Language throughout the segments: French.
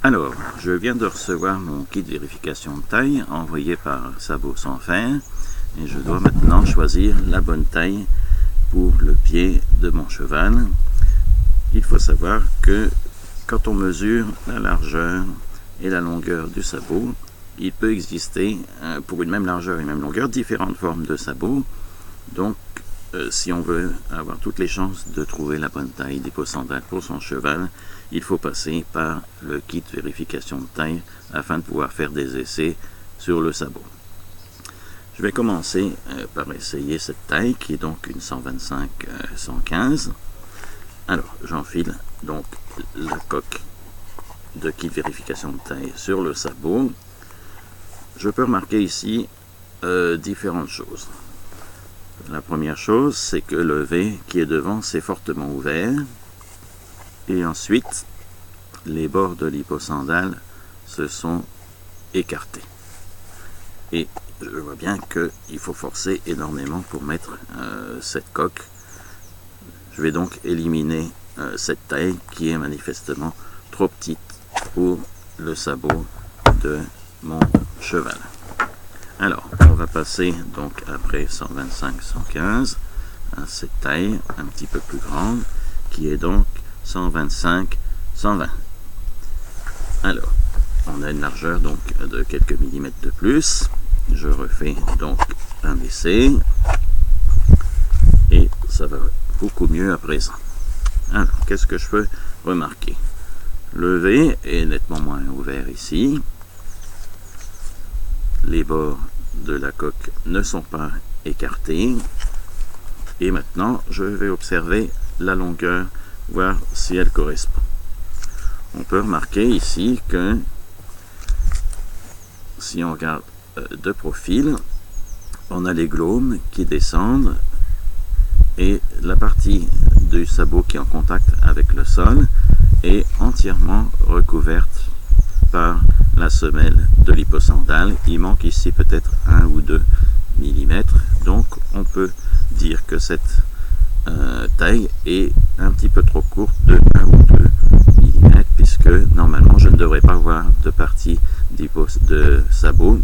Alors, je viens de recevoir mon kit de vérification de taille envoyé par Sabot Sans Fer et je dois maintenant choisir la bonne taille pour le pied de mon cheval. Il faut savoir que quand on mesure la largeur et la longueur du sabot, il peut exister pour une même largeur et une même longueur différentes formes de sabots. Donc, si on veut avoir toutes les chances de trouver la bonne taille d'hyposandale pour son cheval, il faut passer par le kit de vérification de taille afin de pouvoir faire des essais sur le sabot. Je vais commencer par essayer cette taille qui est donc une 125-115. Alors, j'enfile donc la coque de kit de vérification de taille sur le sabot. Je peux remarquer ici différentes choses. La première chose, c'est que le V qui est devant s'est fortement ouvert. Et ensuite, les bords de l'hyposandale se sont écartés. Et je vois bien qu'il faut forcer énormément pour mettre cette coque. Je vais donc éliminer cette taille qui est manifestement trop petite pour le sabot de mon cheval. Alors, on va passer donc après 125-115 à cette taille un petit peu plus grande qui est donc 125-120. Alors, on a une largeur donc de quelques millimètres de plus. Je refais donc un essai et ça va beaucoup mieux à présent. Alors, qu'est-ce que je peux remarquer? Le V est nettement moins ouvert ici. Les bords de la coque ne sont pas écartés. Et maintenant, je vais observer la longueur, voir si elle correspond. On peut remarquer ici que si on regarde de profil, on a les glaumes qui descendent et la partie du sabot qui est en contact avec le sol est entièrement recouverte par la semelle de l'hyposandale. Il manque ici peut-être 1 ou 2 mm. Donc on peut dire que cette taille est un petit peu trop courte de 1 ou 2 mm puisque normalement je ne devrais pas avoir de partie de sabot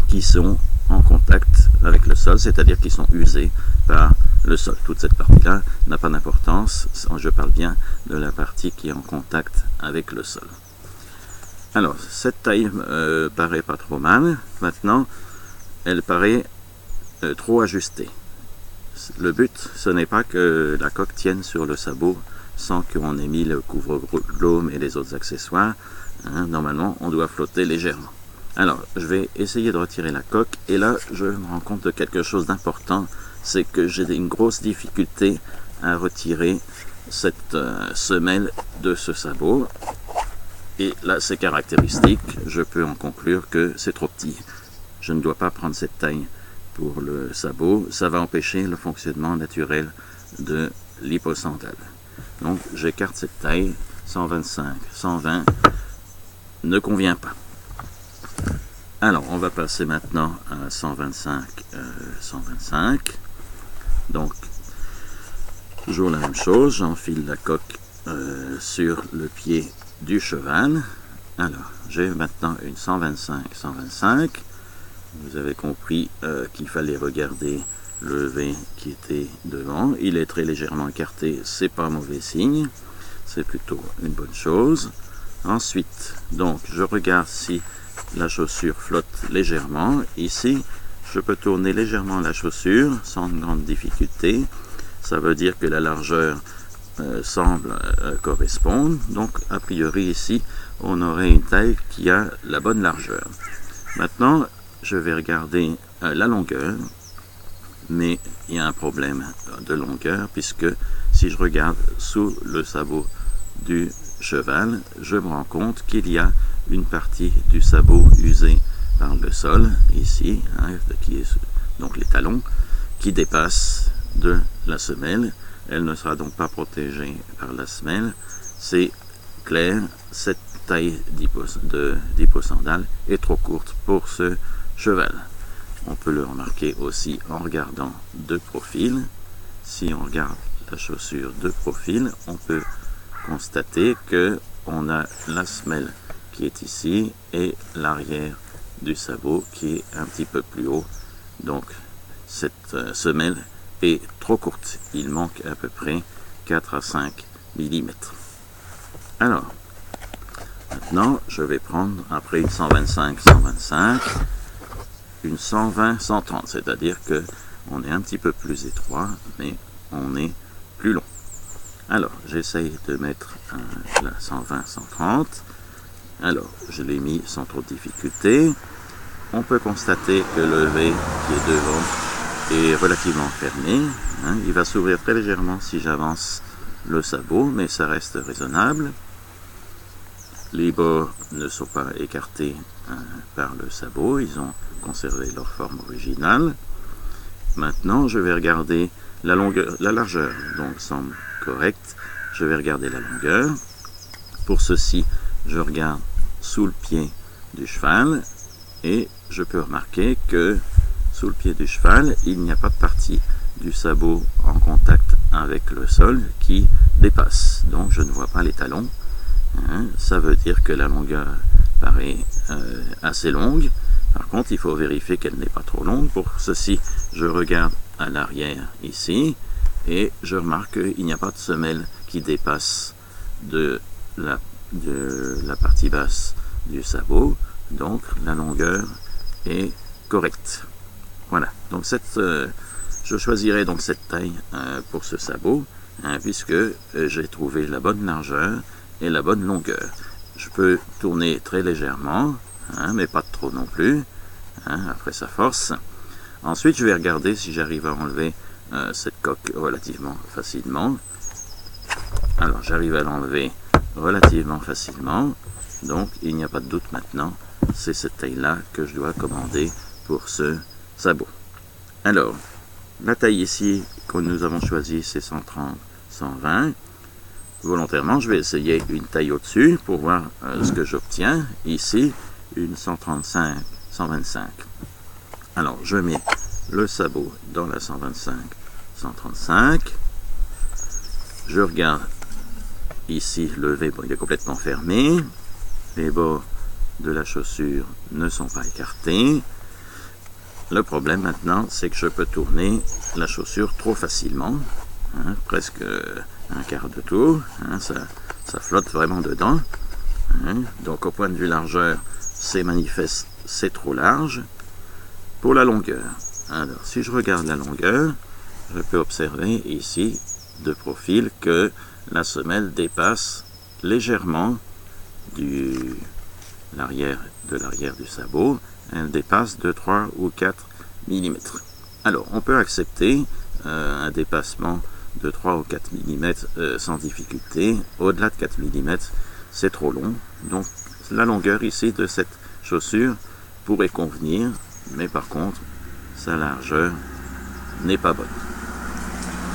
qui sont en contact avec le sol, c'est-à-dire qui sont usés par le sol. Toute cette partie-là n'a pas d'importance, je parle bien de la partie qui est en contact avec le sol. Alors, cette taille paraît pas trop mal. Maintenant, elle paraît trop ajustée. Le but, ce n'est pas que la coque tienne sur le sabot sans qu'on ait mis le couvre-glaume et les autres accessoires. Normalement, on doit flotter légèrement. Alors, je vais essayer de retirer la coque et là, je me rends compte de quelque chose d'important. C'est que j'ai une grosse difficulté à retirer cette semelle de ce sabot. Et là, c'est caractéristique, je peux en conclure que c'est trop petit. Je ne dois pas prendre cette taille pour le sabot, ça va empêcher le fonctionnement naturel de l'hyposandale. Donc, j'écarte cette taille, 125, 120, ne convient pas. Alors, on va passer maintenant à 125, 125. Donc, toujours la même chose, j'enfile la coque sur le pied du cheval. Alors, j'ai maintenant une 125-125. Vous avez compris qu'il fallait regarder le V qui était devant. Il est très légèrement écarté, c'est pas mauvais signe. C'est plutôt une bonne chose. Ensuite, donc, je regarde si la chaussure flotte légèrement. Ici, je peux tourner légèrement la chaussure sans grande difficulté. Ça veut dire que la largeur semble correspondre. Donc, a priori, ici, on aurait une taille qui a la bonne largeur. Maintenant, je vais regarder la longueur, mais il y a un problème de longueur, puisque si je regarde sous le sabot du cheval, je me rends compte qu'il y a une partie du sabot usée par le sol, ici, qui est donc les talons, qui dépasse de la semelle. Elle ne sera donc pas protégée par la semelle. C'est clair, cette taille d'hyposandale est trop courte pour ce cheval. On peut le remarquer aussi en regardant de profil. Si on regarde la chaussure de profil, on peut constater qu'on a la semelle qui est ici et l'arrière du sabot qui est un petit peu plus haut. Donc cette semelle est trop courte. Il manque à peu près 4 à 5 mm. Alors, maintenant, je vais prendre, après une 125-125, une 120-130, c'est-à-dire que on est un petit peu plus étroit, mais on est plus long. Alors, j'essaye de mettre la 120-130. Alors, je l'ai mis sans trop de difficulté. On peut constater que le V qui est devant est relativement fermé. Il va s'ouvrir très légèrement si j'avance le sabot, mais ça reste raisonnable. Les bords ne sont pas écartés par le sabot, ils ont conservé leur forme originale. Maintenant, je vais regarder la longueur, la largeur, donc semble correcte. Je vais regarder la longueur. Pour ceci, je regarde sous le pied du cheval et je peux remarquer que sous le pied du cheval, il n'y a pas de partie du sabot en contact avec le sol qui dépasse. Donc, je ne vois pas les talons. Ça veut dire que la longueur paraît assez longue. Par contre, il faut vérifier qu'elle n'est pas trop longue. Pour ceci, je regarde à l'arrière ici et je remarque qu'il n'y a pas de semelle qui dépasse de la partie basse du sabot. Donc, la longueur est correcte. Voilà. Donc, je choisirai donc cette taille pour ce sabot, puisque j'ai trouvé la bonne largeur et la bonne longueur. Je peux tourner très légèrement, mais pas trop non plus, après sa force. Ensuite, je vais regarder si j'arrive à enlever cette coque relativement facilement. Alors, j'arrive à l'enlever relativement facilement, donc il n'y a pas de doute maintenant, c'est cette taille-là que je dois commander pour ce sabot. Alors, la taille ici que nous avons choisie, c'est 130-120. Volontairement, je vais essayer une taille au-dessus pour voir ce que j'obtiens. Ici, une 135-125. Alors, je mets le sabot dans la 125-135. Je regarde ici, le V, il est complètement fermé. Les bords de la chaussure ne sont pas écartés. Le problème maintenant, c'est que je peux tourner la chaussure trop facilement, presque un quart de tour, ça flotte vraiment dedans. Donc au point de vue largeur, c'est manifeste, c'est trop large. Pour la longueur, alors si je regarde la longueur, je peux observer ici de profil que la semelle dépasse légèrement de l'arrière du sabot. Elle dépasse de 3 ou 4 mm. Alors, on peut accepter un dépassement de 3 ou 4 mm sans difficulté. Au-delà de 4 mm, c'est trop long. Donc, la longueur ici de cette chaussure pourrait convenir, mais par contre, sa largeur n'est pas bonne.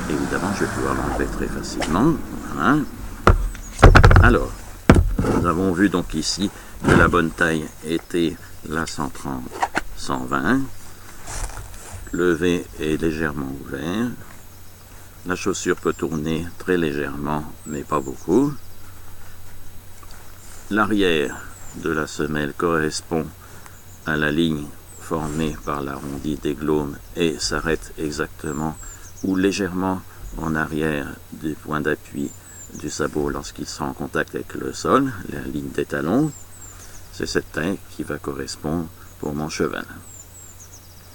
Évidemment, je vais pouvoir l'enlever très facilement. Voilà. Alors, nous avons vu donc ici que la bonne taille était la 130-120. Le V est légèrement ouvert. La chaussure peut tourner très légèrement, mais pas beaucoup. L'arrière de la semelle correspond à la ligne formée par l'arrondi des glaumes et s'arrête exactement ou légèrement en arrière du point d'appui du sabot lorsqu'il sera en contact avec le sol, la ligne des talons. C'est cette taille qui va correspondre pour mon cheval.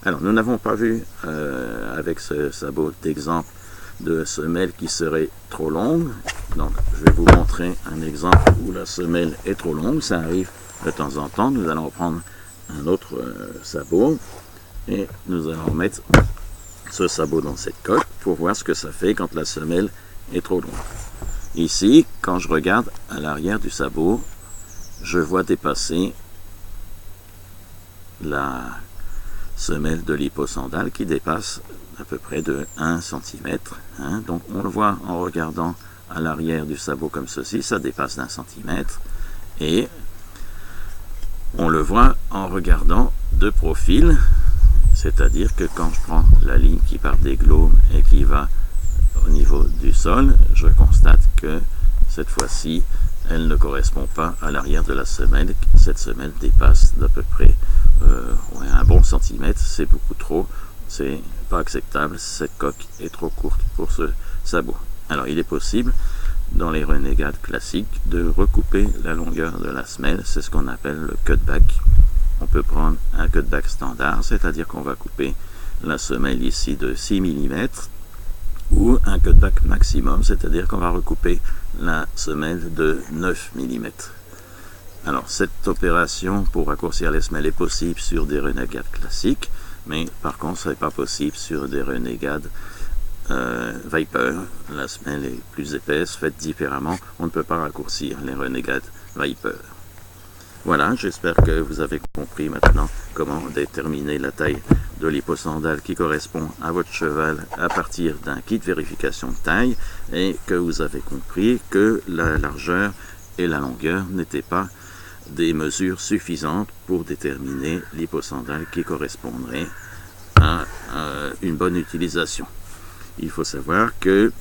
Alors, nous n'avons pas vu avec ce sabot d'exemple de semelle qui serait trop longue. Donc, je vais vous montrer un exemple où la semelle est trop longue. Ça arrive de temps en temps. Nous allons prendre un autre sabot et nous allons mettre ce sabot dans cette coque pour voir ce que ça fait quand la semelle est trop longue. Ici, quand je regarde à l'arrière du sabot, je vois dépasser la semelle de l'hyposandale qui dépasse à peu près de 1 cm. Donc on le voit en regardant à l'arrière du sabot comme ceci, ça dépasse d'1 cm. Et on le voit en regardant de profil, c'est-à-dire que quand je prends la ligne qui part des glaumes et qui va au niveau du sol, je constate que cette fois-ci, elle ne correspond pas à l'arrière de la semelle. Cette semelle dépasse d'à peu près un bon centimètre, c'est beaucoup trop, c'est pas acceptable, cette coque est trop courte pour ce sabot. Alors il est possible, dans les Renegades classiques, de recouper la longueur de la semelle, c'est ce qu'on appelle le cutback. On peut prendre un cutback standard, c'est-à-dire qu'on va couper la semelle ici de 6 mm, ou un cutback maximum, c'est-à-dire qu'on va recouper la semelle de 9 mm. Alors cette opération pour raccourcir les semelles est possible sur des Renegades classiques, mais par contre ce n'est pas possible sur des Renegades Viper. La semelle est plus épaisse, faite différemment, on ne peut pas raccourcir les Renegades Viper. Voilà, j'espère que vous avez compris maintenant comment déterminer la taille de l'hipposandale qui correspond à votre cheval à partir d'un kit de vérification de taille, et que vous avez compris que la largeur et la longueur n'étaient pas des mesures suffisantes pour déterminer l'hipposandale qui correspondrait à une bonne utilisation. Il faut savoir que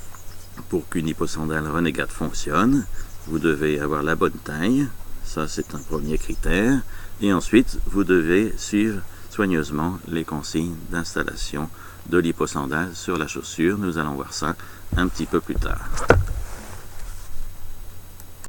pour qu'une hipposandale Renegade fonctionne, vous devez avoir la bonne taille, ça c'est un premier critère, et ensuite vous devez suivre soigneusement les consignes d'installation de l'hipposandale sur la chaussure. Nous allons voir ça un petit peu plus tard.